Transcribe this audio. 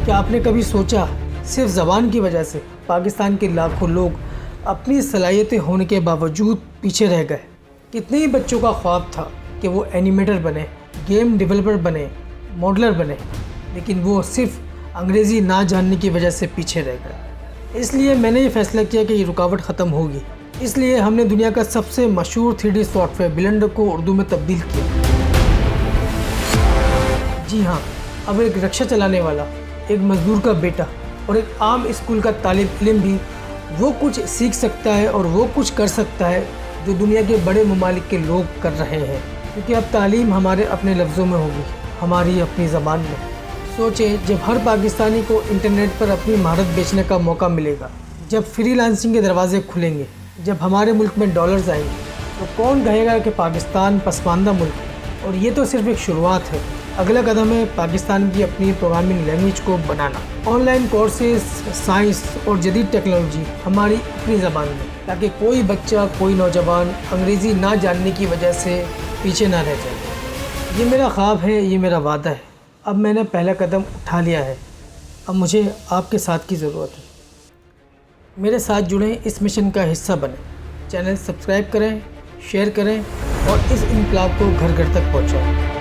کیا آپ نے کبھی سوچا صرف زبان کی وجہ سے پاکستان کے لاکھوں لوگ اپنی صلاحیتیں ہونے کے باوجود پیچھے رہ گئے؟ کتنے ہی بچوں کا خواب تھا کہ وہ اینیمیٹر بنے، گیم ڈیولپر بنے، ماڈلر بنے، لیکن وہ صرف انگریزی نہ جاننے کی وجہ سے پیچھے رہ گئے۔ اس لیے میں نے یہ فیصلہ کیا کہ یہ رکاوٹ ختم ہوگی۔ اس لیے ہم نے دنیا کا سب سے مشہور 3D سافٹ ویئر بلینڈر کو اردو میں تبدیل کیا۔ جی ہاں، اب ایک رکشہ چلانے والا، ایک مزدور کا بیٹا اور ایک عام اسکول کا طالب علم بھی وہ کچھ سیکھ سکتا ہے اور وہ کچھ کر سکتا ہے جو دنیا کے بڑے ممالک کے لوگ کر رہے ہیں، کیونکہ اب تعلیم ہمارے اپنے لفظوں میں ہوگی، ہماری اپنی زبان میں۔ سوچیں، جب ہر پاکستانی کو انٹرنیٹ پر اپنی مہارت بیچنے کا موقع ملے گا، جب فری لانسنگ کے دروازے کھلیں گے، جب ہمارے ملک میں ڈالرز آئیں گے، تو کون کہے گا کہ پاکستان پسماندہ ملک ہے؟ اور یہ تو صرف ایک شروعات ہے۔ اگلا قدم ہے پاکستان کی اپنی پروگرامنگ لینگویج کو بنانا، آن لائن کورسز، سائنس اور جدید ٹیکنالوجی ہماری اپنی زبان میں، تاکہ کوئی بچہ، کوئی نوجوان انگریزی نہ جاننے کی وجہ سے پیچھے نہ رہ جائے۔ یہ میرا خواب ہے، یہ میرا وعدہ ہے۔ اب میں نے پہلا قدم اٹھا لیا ہے، اب مجھے آپ کے ساتھ کی ضرورت ہے۔ میرے ساتھ جڑیں، اس مشن کا حصہ بنیں، چینل سبسکرائب کریں، شیئر کریں اور اس انقلاب کو گھر گھر تک پہنچائیں۔